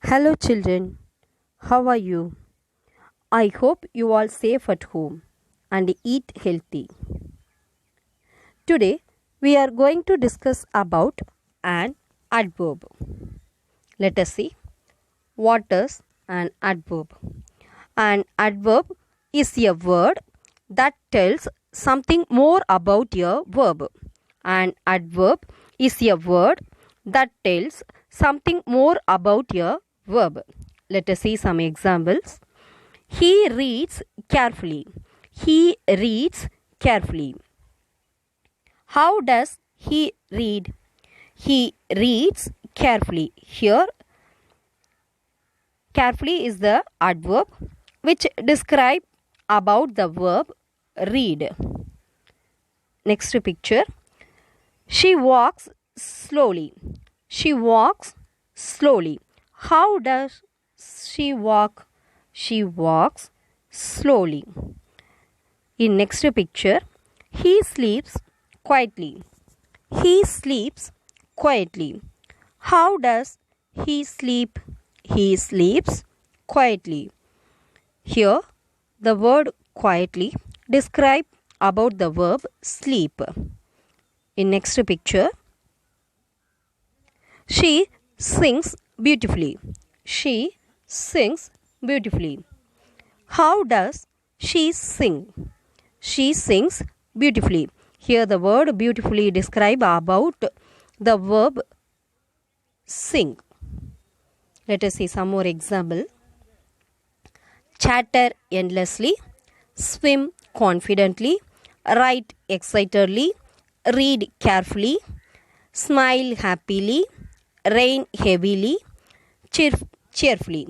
Hello children, how are you? I hope you all safe at home and eat healthy. Today we are going to discuss about an adverb. Let us see what is an adverb. An adverb is a word that tells something more about a verb. An adverb is a word that tells something more about a verb. Let us see some examples. He reads carefully. He reads carefully. How does he read? He reads carefully. Here, carefully is the adverb which describe about the verb read. Next picture. She walks slowly. She walks slowly. How does she walk? She walks slowly. In next picture, he sleeps quietly. He sleeps quietly. How does he sleep? He sleeps quietly. Here, the word quietly describe about the verb sleep. In next picture, she sings beautifully. She sings beautifully. How does she sing? She sings beautifully. Here the word beautifully describe about the verb sing. Let us see some more example. Chatter endlessly, swim confidently, write excitedly, read carefully, smile happily, rain heavily, cheerfully.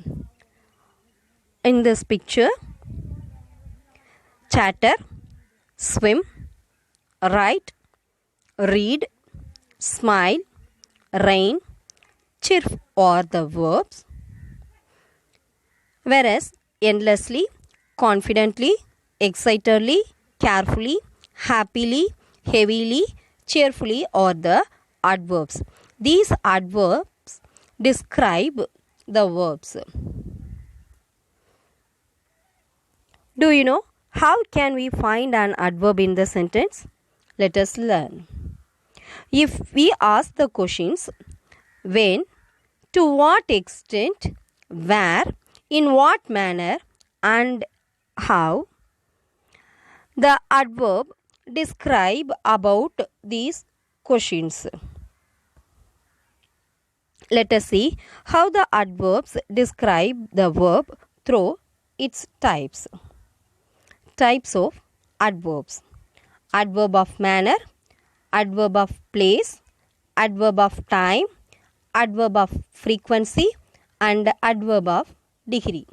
In this picture, chatter, swim, write, read, smile, rain, chirp are the verbs, whereas endlessly, confidently, excitedly, carefully, happily, heavily, cheerfully are the adverbs. These adverbs describe the verbs. Do you know how can we find an adverb in the sentence? Let us learn. If we ask the questions when, to what extent, where, in what manner and how, the adverb describe about these questions. Let us see how the adverbs describe the verb through its types. Types of adverbs. Adverb of manner, adverb of place, adverb of time, adverb of frequency and adverb of degree.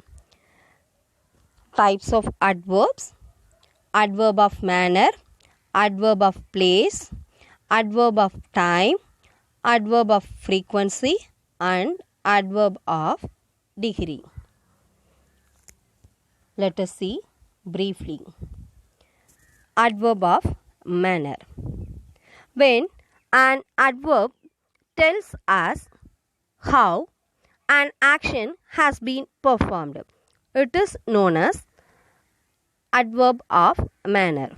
Types of adverbs. Adverb of manner, adverb of place, adverb of time, adverb of frequency and adverb of degree. Let us see briefly. Adverb of manner. When an adverb tells us how an action has been performed, it is known as adverb of manner.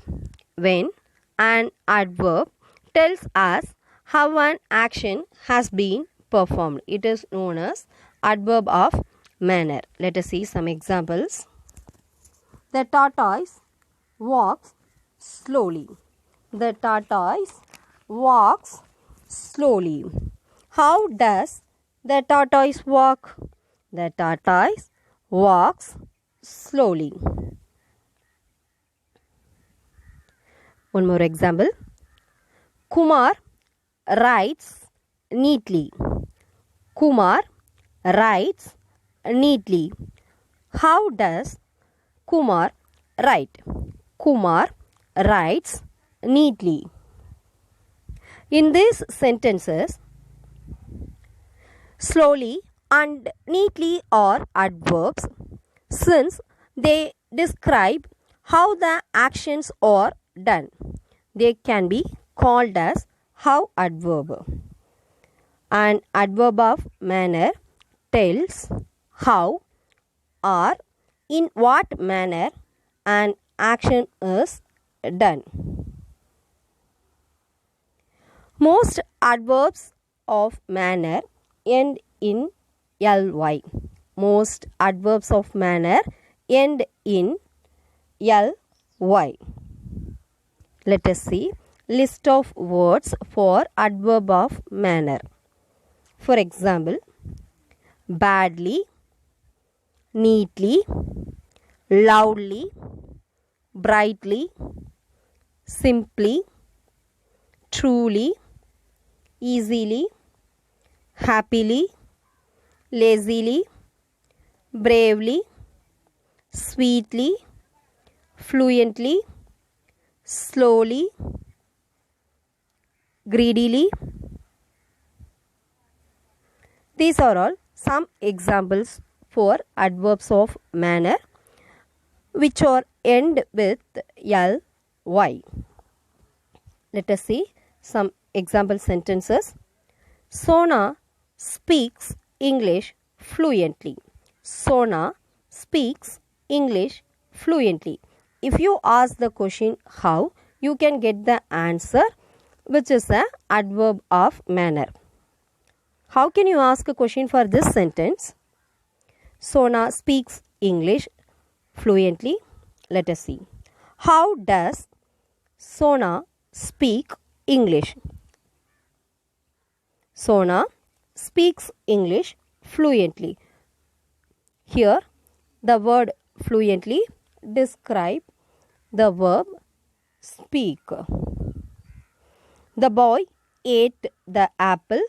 When an adverb tells us how an action has been performed, it is known as adverb of manner. Let us see some examples. The tortoise walks slowly. The tortoise walks slowly. How does the tortoise walk? The tortoise walks slowly. One more example. Kumar writes neatly. Kumar writes neatly. How does Kumar write? Kumar writes neatly. In these sentences, slowly and neatly are adverbs since they describe how the actions are done. They can be called as how adverb. An adverb of manner tells how or in what manner an action is done. Most adverbs of manner end in ly. Most adverbs of manner end in ly. Let us see list of words for adverb of manner. For example, badly, neatly, loudly, brightly, simply, truly, easily, happily, lazily, bravely, sweetly, fluently, slowly, greedily. These are all some examples for adverbs of manner which are end with ly. Let us see some example sentences. Sona speaks English fluently. Sona speaks English fluently. If you ask the question how, you can get the answer which is an adverb of manner. How can you ask a question for this sentence? Sona speaks English fluently. Let us see. How does Sona speak English? Sona speaks English fluently. Here, the word fluently describe the verb speak. The boy ate the apple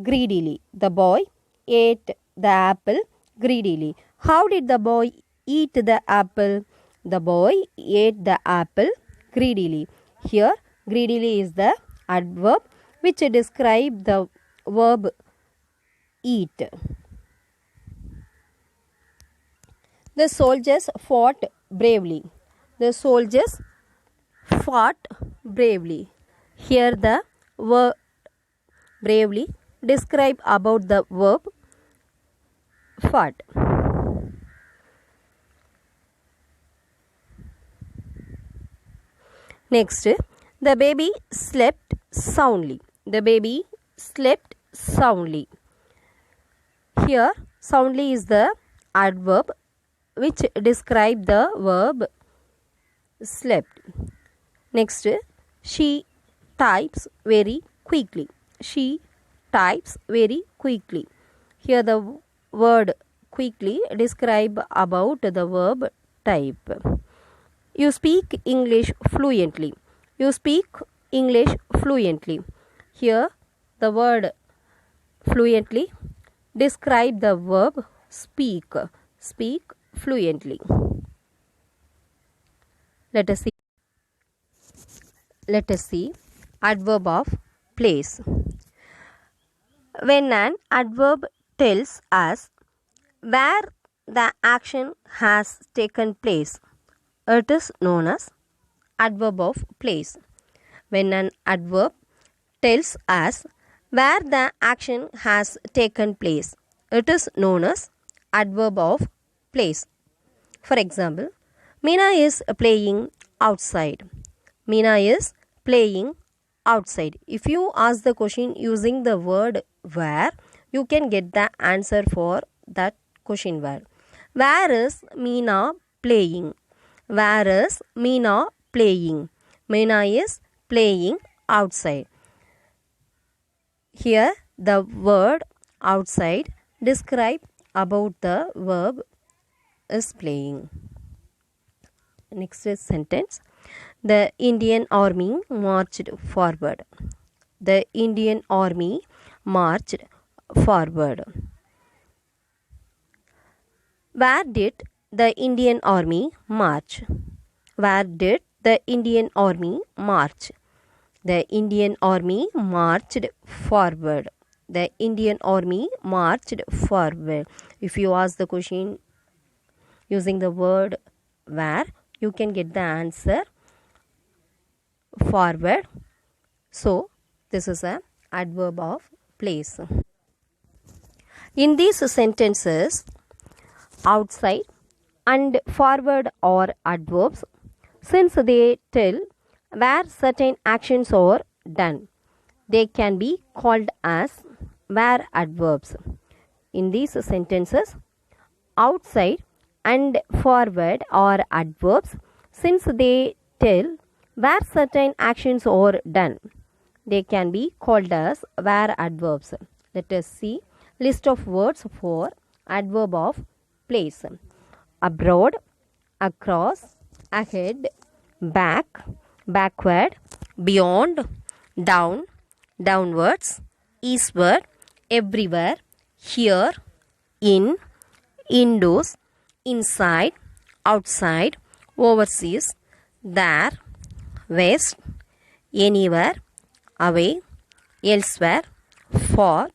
greedily. The boy ate the apple greedily. How did the boy eat the apple? The boy ate the apple greedily. Here, greedily is the adverb which describe the verb eat. The soldiers fought bravely. The soldiers fought bravely. Here the word bravely describe about the verb fought. Next, the baby slept soundly. The baby slept soundly. Here, soundly is the adverb which describe the verb slept. Next, she types very quickly. She types very quickly. Here the word quickly describe about the verb type. You speak English fluently. You speak English fluently. Here the word fluently describe the verb speak. Speak fluently. Let us see adverb of place. When an adverb tells us where the action has taken place, it is known as adverb of place. When an adverb tells us where the action has taken place, it is known as adverb of place. For example, Meena is playing outside. Meena is playing outside. If you ask the question using the word where, you can get the answer for that question word. Where is Meena playing? Where is Meena playing? Meena is playing outside. Here the word outside describe about the verb is playing. Next sentence. The Indian army marched forward. The Indian army marched forward. Where did the Indian army march? Where did the Indian army march? The Indian army marched forward. The Indian army marched forward. If you ask the question using the word where, you can get the answer forward. So, this is an adverb of place. In these sentences, outside and forward are adverbs since they tell where certain actions are done. They can be called as where adverbs. In these sentences, outside and forward are adverbs since they tell where certain actions are done. They can be called as where adverbs. Let us see list of words for adverb of place. Abroad, across, ahead, back, backward, beyond, down, downwards, eastward, everywhere, here, in, indoors, inside, outside, overseas, there, west, anywhere, away, elsewhere, far,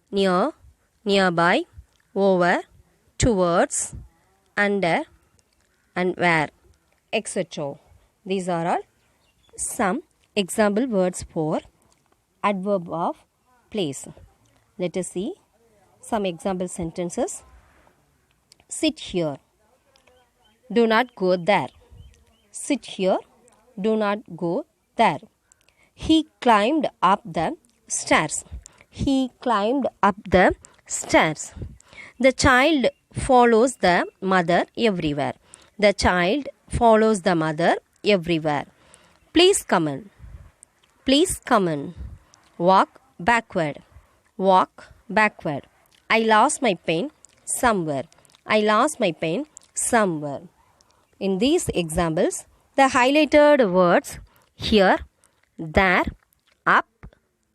near, nearby, over, towards, under, and where, etc. These are all some example words for adverb of place. Let us see some example sentences. Sit here. Do not go there. Sit here. Do not go there. He climbed up the stairs. He climbed up the stairs. The child follows the mother everywhere. The child follows the mother everywhere. Please come in. Please come in. Walk backward. Walk backward. I lost my pen somewhere. I lost my pen somewhere. In these examples, the highlighted words here, there, up,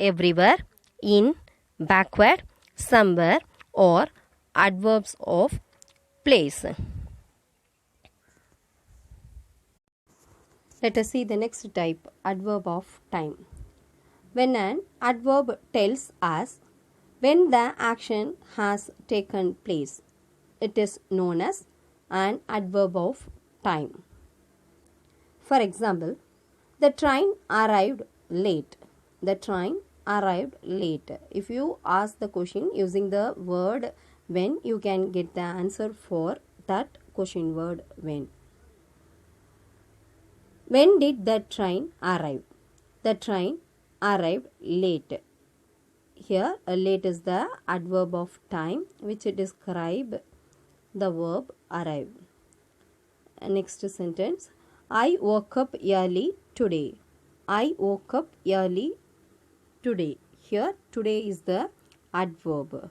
everywhere, in, backward, somewhere are adverbs of place. Let us see the next type, adverb of time. When an adverb tells us when the action has taken place, it is known as an adverb of time. For example, the train arrived late. The train arrived late. If you ask the question using the word when, you can get the answer for that question word when. When did the train arrive? The train arrived late. Here, late is the adverb of time which describe the verb arrive. Next sentence. I woke up early today. I woke up early today. Here, today is the adverb.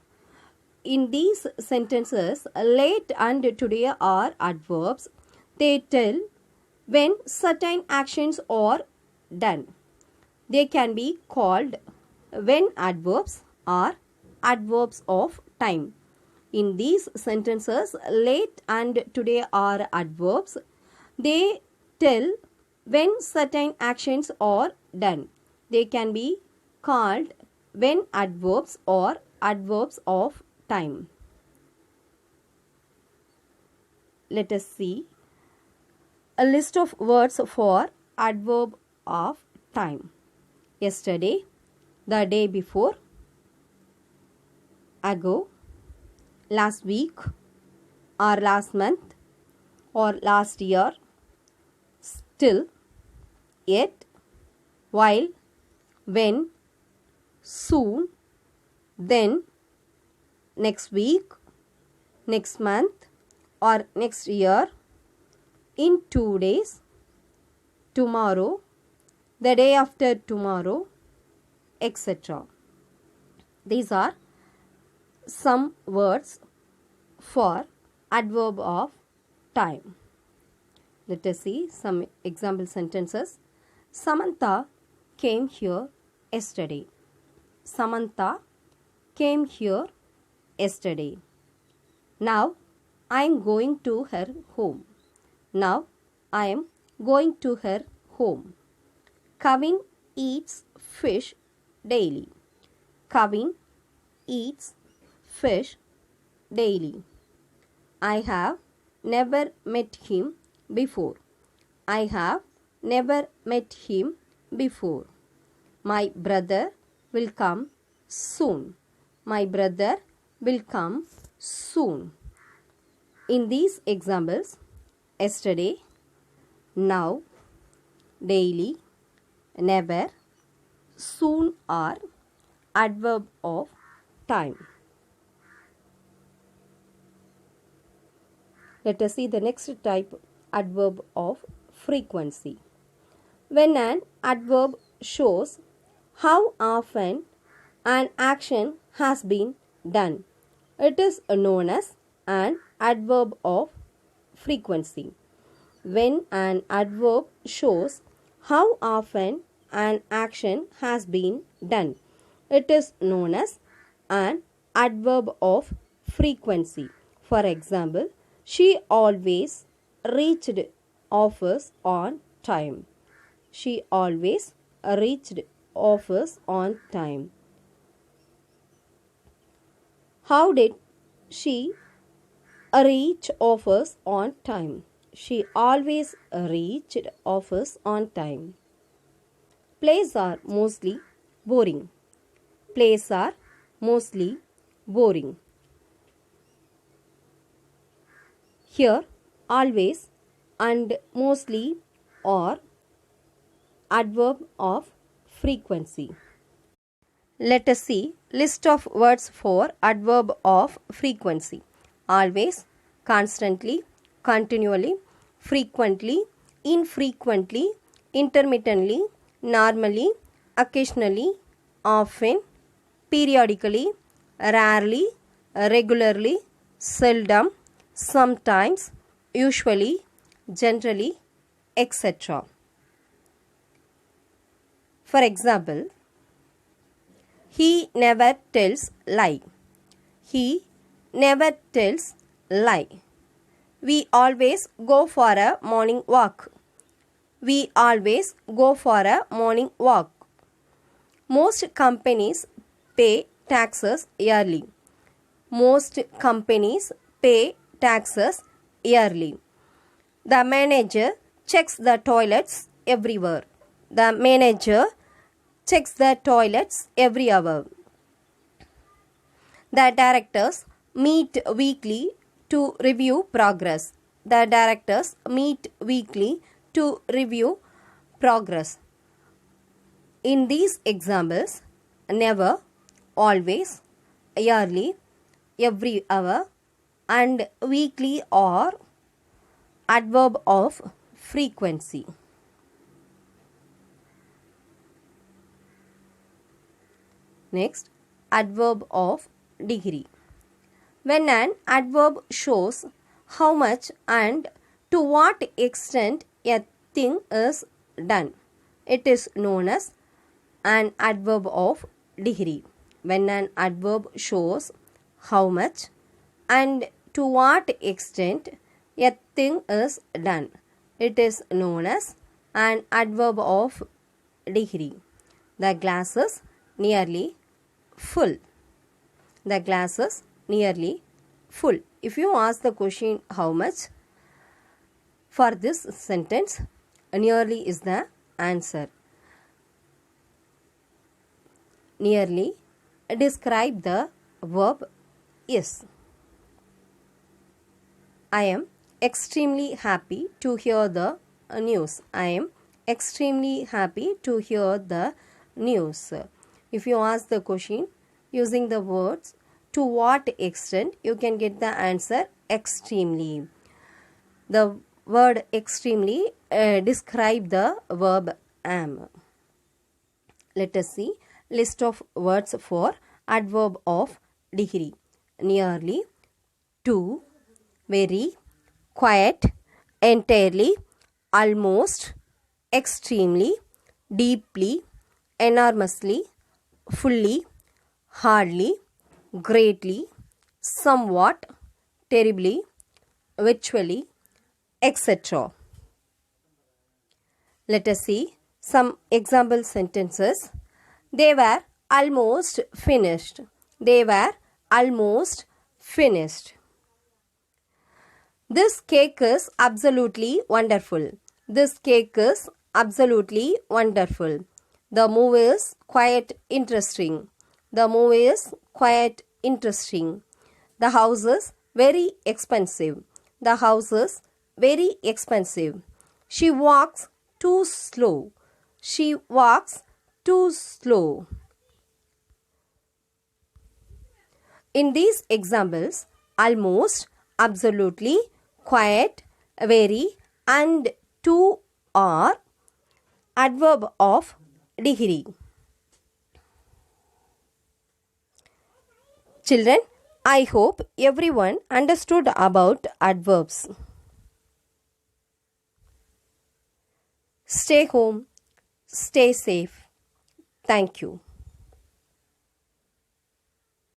In these sentences, late and today are adverbs. They tell when certain actions are done. They can be called when adverbs or adverbs of time. In these sentences, late and today are adverbs. They tell when certain actions are done. They can be called when adverbs or adverbs of time. Let us see a list of words for adverb of time. Yesterday, the day before, ago, last week, or last month, or last year, still, yet, while, when, soon, then, next week, next month, or next year, in 2 days, tomorrow, the day after tomorrow, etc. These are some words for adverb of time. Let us see some example sentences. Samantha came here yesterday. Samantha came here yesterday. Now I am going to her home. Now I am going to her home. Kevin eats fish daily. Kevin eats fish daily. I have never met him before. I have never met him before. My brother will come soon. My brother will come soon. In these examples, yesterday, now, daily, never, soon are adverb of time. Let us see the next type, adverb of frequency. When an adverb shows how often an action has been done, it is known as an adverb of frequency. When an adverb shows how often an action has been done, it is known as an adverb of frequency. For example, she always reached office on time. She always reached office on time. How did she reach office on time? She always reached office on time. Plays are mostly boring. Plays are mostly boring. Here, always and mostly are adverb of frequency. Let us see list of words for adverb of frequency. Always, constantly, continually, frequently, infrequently, intermittently, normally, occasionally, often, periodically, rarely, regularly, seldom, sometimes, usually, generally, etc. For example, he never tells lie. He never tells lie. We always go for a morning walk. We always go for a morning walk. Most companies pay taxes yearly. Most companies pay taxes yearly. The manager checks the toilets everywhere. The manager checks the toilets every hour. The directors meet weekly to review progress. The directors meet weekly to review progress. In these examples, never, always, yearly, every hour, and weekly are adverb of frequency. Next, adverb of degree. When an adverb shows how much and to what extent a thing is done, it is known as an adverb of degree. When an adverb shows how much and to what extent a thing is done, it is known as an adverb of degree. The glass is nearly full. The glass is nearly full. If you ask the question how much, for this sentence, nearly is the answer. Nearly describe the verb is. I am extremely happy to hear the news. I am extremely happy to hear the news. If you ask the question using the words to what extent, you can get the answer extremely. The word extremely describe the verb am. Let us see list of words for adverb of degree. Nearly, to, very, quite, entirely, almost, extremely, deeply, enormously, fully, hardly, greatly, somewhat, terribly, virtually, etc. Let us see some example sentences. They were almost finished. They were almost finished. This cake is absolutely wonderful. This cake is absolutely wonderful. The movie is quite interesting. The movie is quite interesting. The house is very expensive. The house is very expensive. She walks too slow. She walks too slow. In these examples, almost, absolutely, quite, very, and to are adverb of degree. Children, I hope everyone understood about adverbs. Stay home, stay safe. Thank you.